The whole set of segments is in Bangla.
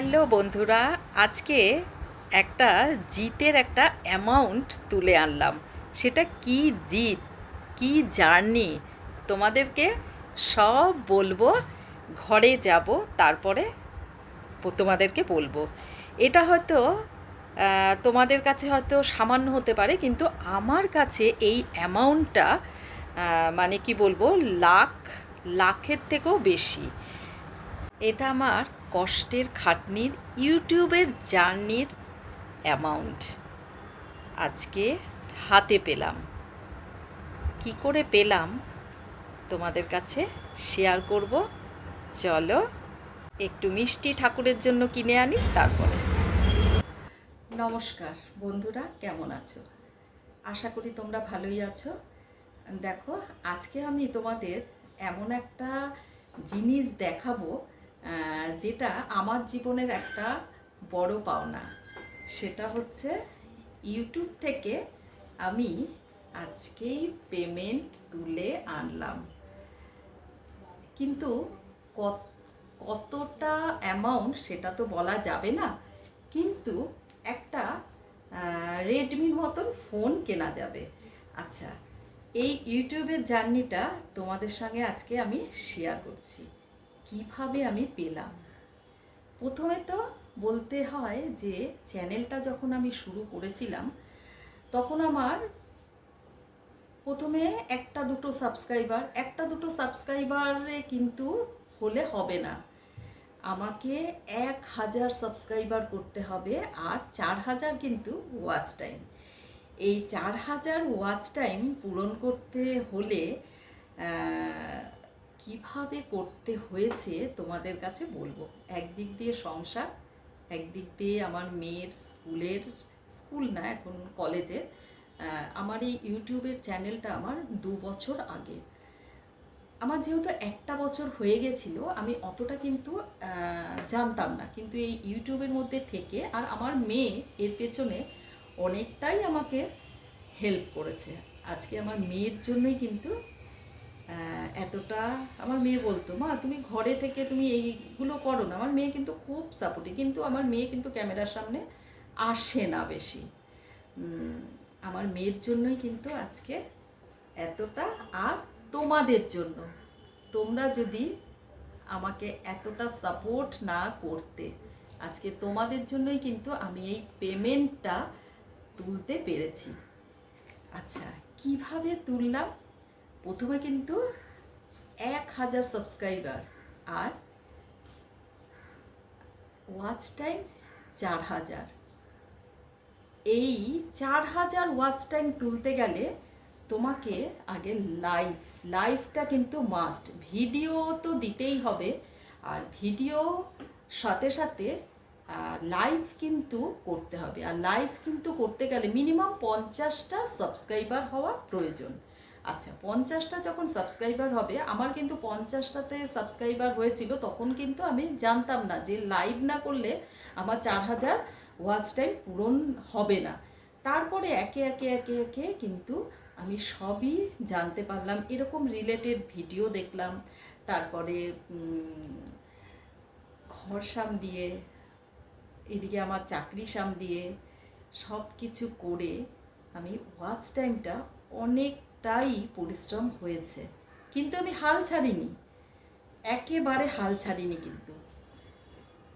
হ্যালো বন্ধুরা, আজকে একটা জিতের একটা অ্যামাউন্ট তুলে আনলাম। সেটা কি জিত, কি জার্নি, তোমাদেরকে সব বলবো। ঘরে যাব, তারপরে তোমাদেরকে বলবো। এটা হয়তো তোমাদের কাছে হয়তো সামান্য হতে পারে, কিন্তু আমার কাছে এই অ্যামাউন্টটা মানে কি বলবো, লাখ লাখের থেকেও বেশি। এটা আমার কষ্টের খাটনির ইউটিউবের জার্নির অ্যামাউন্ট আজকে হাতে পেলাম। কি করে পেলাম তোমাদের কাছে শেয়ার করব। চলো একটু মিষ্টি ঠাকুরের জন্য কিনে আনি, তারপরে। নমস্কার বন্ধুরা, কেমন আছো? আশা করি তোমরা ভালোই আছো। দেখো, আজকে আমি তোমাদের এমন একটা জিনিস দেখাবো যেটা আমার জীবনের একটা বড় পাওনা। সেটা হচ্ছে ইউটিউব থেকে আমি আজকেই পেমেন্ট তুলে আনলাম। কিন্তু কতটা অ্যামাউন্ট সেটা তো বলা যাবে না, কিন্তু একটা রেডমির মতন ফোন কেনা যাবে। আচ্ছা, এই ইউটিউবের জার্নিটা তোমাদের সঙ্গে আজকে আমি শেয়ার করছি, কিভাবে আমি পেলাম। প্রথমে তো বলতে হয় যে চ্যানেলটা যখন আমি শুরু করেছিলাম, তখন আমার প্রথমে একটা দুটো সাবস্ক্রাইবারে কিন্তু হলে হবে না। আমাকে 1000 সাবস্ক্রাইবার করতে হবে, আর 4000 কিন্তু ওয়াচ টাইম। এই 4000 ওয়াচ টাইম পূরণ করতে হলে কিভাবে করতে হয়েছে তোমাদের কাছে বলবো। একদিক দিয়ে সংসার, একদিক দিয়ে আমার মেয়ের স্কুল না, এখন কলেজে। আমার এই ইউটিউবের চ্যানেলটা আমার 2 বছর আগে। আমার যেহেতু একটা বছর হয়ে গেছিল, আমি অতটা কিন্তু জানতাম না, কিন্তু এই ইউটিউবের মধ্যে থেকে আর আমার মেয়ে এর পেছনে অনেকটাই আমাকে হেল্প করেছে। আজকে আমার মেয়ের জন্যই কিন্তু এতটা। আমার মেয়ে বলতো, মা তুমি ঘরে থেকে তুমি এইগুলো করো না। আমার মেয়ে কিন্তু খুব সাপোর্টিভ, কিন্তু আমার মেয়ে কিন্তু ক্যামেরার সামনে আসে না বেশি। আমার মেয়ের জন্যই কিন্তু আজকে এতটা। আর তোমাদের জন্য, তোমরা যদি আমাকে এতটা সাপোর্ট না করতে, আজকে তোমাদের জন্যই কিন্তু আমি এই পেমেন্টটা তুলতে পেরেছি। আচ্ছা, কিভাবে তুললাম? প্রথমে কিন্তু 1000 সাবস্ক্রাইবার আর ওয়াচ টাইম 4000। এই 4000 ওয়াচ টাইম তুলতে গেলে তোমাকে আগে লাইভটা কিন্তু মাস্ট। ভিডিও তো দিতেই হবে, আর ভিডিও সাথে সাথে লাইভ কিন্তু করতে হবে। আর লাইভ কিন্তু করতে গেলে মিনিমাম 50টা সাবস্ক্রাইবার হওয়া প্রয়োজন। আচ্ছা, 50টা যখন সাবস্ক্রাইবার হবে, আমার কিন্তু 50টাতে সাবস্ক্রাইবার হয়েছিল, তখন কিন্তু আমি জানতাম না যে লাইভ না করলে আমার 4000 ওয়াচ টাইম পূরণ হবে না। তারপরে একে একে একে একে কিন্তু আমি সবই জানতে পারলাম। এরকম রিলেটেড ভিডিও দেখলাম, তারপরে ঘর সামলিয়ে, এদিকে আমার চাকরি সামলিয়ে সব কিছু করে আমি ওয়াচ টাইমটা অনেকটাই পরিশ্রম হয়েছে, কিন্তু আমি হাল ছাড়িনি, একেবারে হাল ছাড়িনি। কিন্তু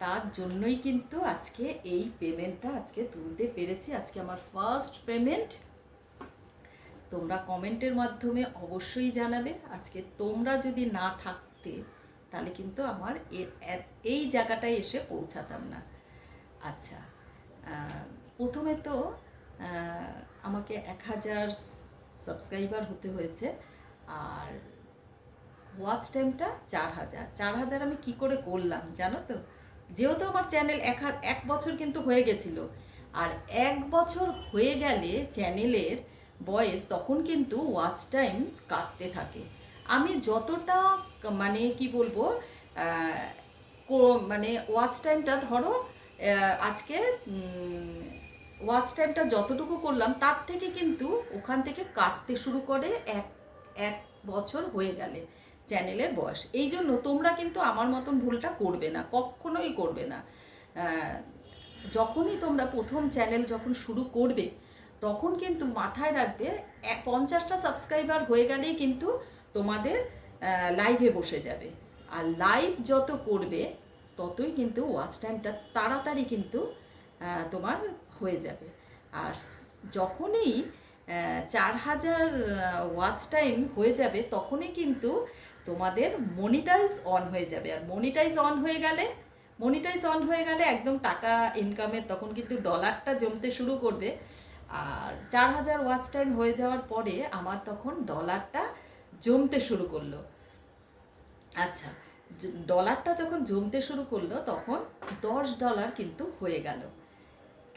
তার জন্যই কিন্তু আজকে এই পেমেন্টটা আজকে তুলতে পেরেছি। আজকে আমার ফার্স্ট পেমেন্ট। তোমরা কমেন্টের মাধ্যমে অবশ্যই জানাবে। আজকে তোমরা যদি না থাকতে, তাহলে কিন্তু আমার এই জায়গাটায় এসে পৌঁছাতাম না। আচ্ছা, প্রথমে তো আমাকে 1000 সাবস্ক্রাইবার হতে হয়েছে, আর ওয়াচ টাইমটা 4000। আমি কি করে করলাম জানো তো? যেহেতু আমার চ্যানেল এক বছর কিন্তু হয়ে গেছিলো, আর 1 বছর হয়ে গেলে চ্যানেলের বয়স, তখন কিন্তু ওয়াচ টাইম কাটতে থাকে। আমি যতটা মানে কি বলবো, মানে ওয়াচ টাইমটা ধরো আজকে ওয়াচ টাইমটা যতটুকু করলাম, তার থেকে কিন্তু ওখান থেকে কাটতে শুরু করে এক বছর হয়ে গেলে চ্যানেলের বয়স। এই জন্য তোমরা কিন্তু আমার মতন ভুলটা করবে না, কখনোই করবে না। যখনই তোমরা প্রথম চ্যানেল যখন শুরু করবে তখন কিন্তু মাথায় রাখবে 50টা সাবস্ক্রাইবার হয়ে গেলেই কিন্তু তোমাদের লাইভে বসে যাবে। আর লাইভ যত করবে ততই কিন্তু ওয়াচ টাইমটা তাড়াতাড়ি কিন্তু তোমার হয়ে যাবে। আর যখনই 4000 ওয়াচ টাইম হয়ে যাবে তখনই কিন্তু তোমাদের মনিটাইজ অন হয়ে যাবে। আর মনিটাইজ অন হয়ে গেলে একদম টাকা ইনকামের তখন কিন্তু ডলারটা জমতে শুরু করবে। আর 4000 ওয়াচ টাইম হয়ে যাওয়ার পরে আমার তখন ডলারটা জমতে শুরু করলো। আচ্ছা, ডলারটা যখন জমতে শুরু করলো তখন $10 কিন্তু হয়ে গেল।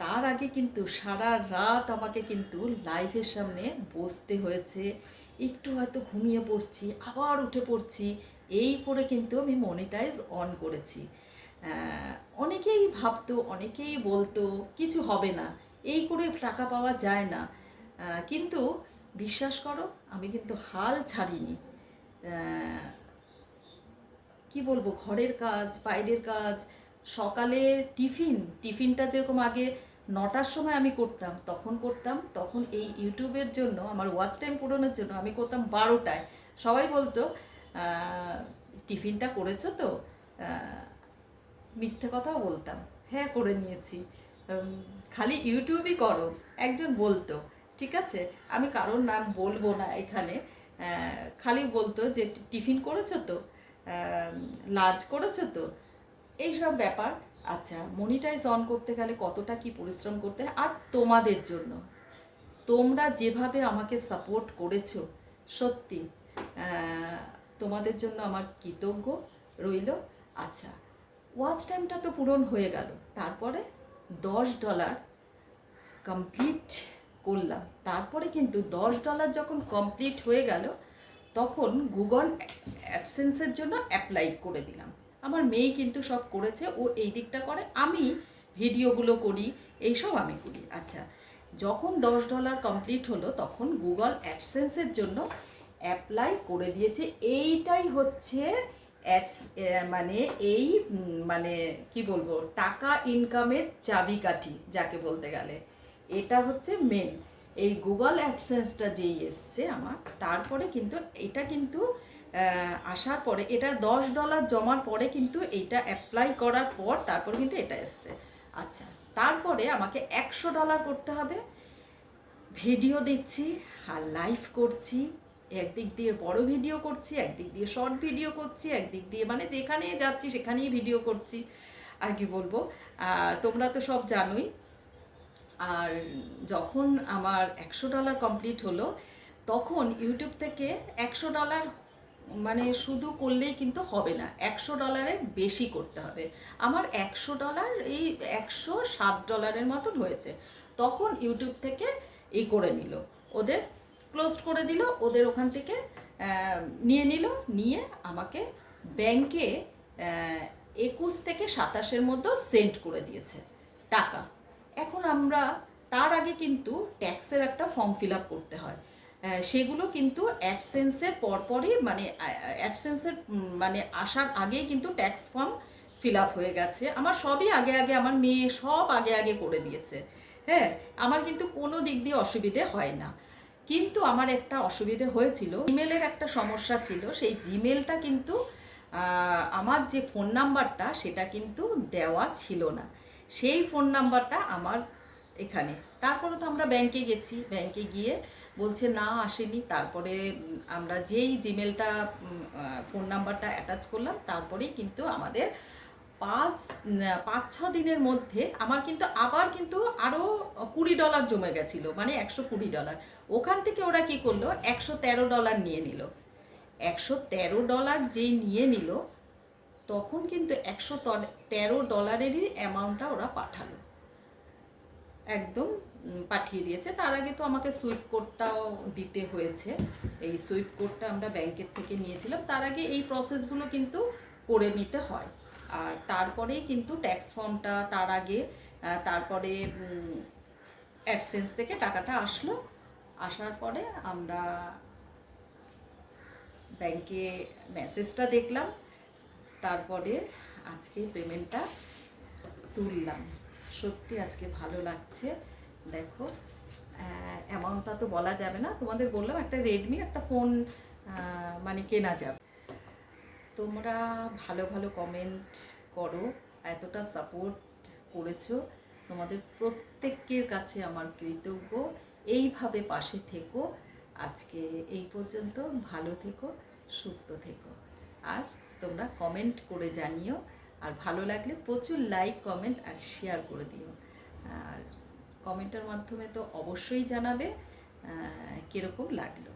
তার আগে কিন্তু সারা রাত আমাকে কিন্তু লাইভের সামনে বসতে হয়েছে, একটু হয়তো ঘুমিয়ে পড়ছি, আবার উঠে পড়ছি, এই করে কিন্তু আমি মনিটাইজ অন করেছি। অনেকেই ভাবতো, অনেকেই বলতো কিছু হবে না, এই করে টাকা পাওয়া যায় না, কিন্তু বিশ্বাস করো আমি কিন্তু হাল ছাড়িনি। কি বলবো, ঘরের কাজ, বাইরের কাজ, সকালে টিফিনটা যেরকম আগে 9টার সময় আমি করতাম, তখন এই ইউটিউবের জন্য আমার ওয়াচ টাইম পূরণের জন্য আমি করতাম 12টায়। সবাই বলতো টিফিনটা করেছো তো? মিথ্যে কথাও বলতাম, হ্যাঁ করে নিয়েছি, খালি ইউটিউবই করো, একজন বলতো। ঠিক আছে, আমি কারোর নাম বলবো না এখানে, খালি বলতো যে টিফিন করেছো তো, লাঞ্চ করেছো তো, এইসব ব্যাপার। আচ্ছা, মনিটাইজ অন করতে গেলে কতটা কি পরিশ্রম করতে হয়, আর তোমাদের জন্য, তোমরা যেভাবে আমাকে সাপোর্ট করেছো, সত্যি তোমাদের জন্য আমার কৃতজ্ঞ রইল। আচ্ছা, ওয়াচ টাইমটা তো পূরণ হয়ে গেল, তারপরে $10 কমপ্লিট করলাম। তারপরে কিন্তু $10 যখন কমপ্লিট হয়ে গেল তখন গুগল অ্যাডসেন্সের জন্য অ্যাপ্লাই করে দিলাম। আমার মেয়ে কিন্তু সব করেছে, ও এই দিকটা করে, আমি ভিডিওগুলো করি, এইসব আমি করি। আচ্ছা, যখন $10 কমপ্লিট হলো তখন গুগল অ্যাডসেন্সের জন্য অ্যাপ্লাই করে দিয়েছে। এইটাই হচ্ছে মানে এই মানে কি বলবো, টাকা ইনকামের চাবিকাঠি যাকে বলতে গেলে, এটা হচ্ছে মেন। এই গুগল অ্যাডসেন্সটা যেই এসছে আমার, তারপরে কিন্তু এটা কিন্তু আসার পরে, এটা $10 জমার পরে কিন্তু এইটা অ্যাপ্লাই করার পর তারপরে কিন্তু এটা এসছে। আচ্ছা, তারপরে আমাকে $100 করতে হবে। ভিডিও দিচ্ছি আর লাইভ করছি, একদিক দিয়ে বড় ভিডিও করছি, একদিক দিয়ে শর্ট ভিডিও করছি, একদিক দিয়ে মানে যেখানে যাচ্ছি সেখানেই ভিডিও করছি। আর কি বলবো, তোমরা তো সব জানোই। আর যখন আমার $100 কমপ্লিট হলো তখন ইউটিউব থেকে $100 মানে শুধু করলেই কিন্তু হবে না, $100 বেশি করতে হবে। আমার $100 এই $107 মতন হয়েছে। তখন ইউটিউব থেকে এই করে নিল, ওদের ক্লোজ করে দিল, ওদের ওখান থেকে নিয়ে আমাকে ব্যাংকে 21 থেকে 27-এর মধ্যে সেন্ড করে দিয়েছে টাকা। এখন আমরা, তার আগে কিন্তু ট্যাক্সের একটা ফর্ম ফিল আপ করতে হয়, সেগুলো কিন্তু অ্যাডসেন্সের পরপরই মানে অ্যাডসেন্সের মানে আসার আগেই কিন্তু ট্যাক্স ফর্ম ফিল আপ হয়ে গেছে আমার, সবই আগে আমার মেয়ে সব আগে করে দিয়েছে। হ্যাঁ, আমার কিন্তু কোনো দিক দিয়ে অসুবিধে হয় না। কিন্তু আমার একটা অসুবিধে হয়েছিল, জিমেলের একটা সমস্যা ছিল। সেই জিমেলটা কিন্তু আমার যে ফোন নাম্বারটা সেটা কিন্তু দেওয়া ছিল না, সেই ফোন নাম্বারটা আমার এখানে। তারপরে তো আমরা ব্যাংকে গেছি, ব্যাংকে গিয়ে বলছে না আসেনি। তারপরে আমরা যেই জিমেলটা ফোন নাম্বারটা অ্যাটাচ করলাম, তারপরেই কিন্তু আমাদের 5-6 দিনের মধ্যে আমার কিন্তু আবার কিন্তু আরও $20 জমে গেছিলো, মানে $120। ওখান থেকে ওরা কি করলো, $113 নিয়ে নিল। $113 যেই নিয়ে নিল তখন কিন্তু $113-এরই অ্যামাউন্টটা ওরা পাঠালো, একদম পাঠিয়ে দিয়েছে। তার আগে তো আমাকে সুইফট কোডটাও দিতে হয়েছে, এই সুইফট কোডটা আমরা ব্যাংকের থেকে নিয়েছিলাম। তার আগে এই প্রসেসগুলো কিন্তু করে নিতে হয়। আর তারপরেই কিন্তু ট্যাক্স ফর্মটা, তার আগে তারপরে অ্যাডসেন্স থেকে টাকাটা আসলো। আসার পরে আমরা ব্যাংকে মেসেজটা দেখলাম, তারপরে আজকে পেমেন্টটা তুললাম। সত্যি আজকে ভালো লাগছে। দেখো, অ্যামাউন্টটা তো বলা যাবে না, তোমাদের বললাম একটা রেডমি একটা ফোন মানে কেনা যাবে। তোমরা ভালো ভালো কমেন্ট করো, এতটা সাপোর্ট করেছো, তোমাদের প্রত্যেকের কাছে আমার কৃতজ্ঞ। এইভাবে পাশে থেকো। আজকে এই পর্যন্ত। ভালো থেকো, সুস্থ থেকো। আর তোমরা কমেন্ট করে জানিও, আর ভালো লাগলে প্রচুর লাইক কমেন্ট আর শেয়ার করে দিও। আর কমেন্টের মাধ্যমে তো অবশ্যই জানাবে কীরকম লাগলো।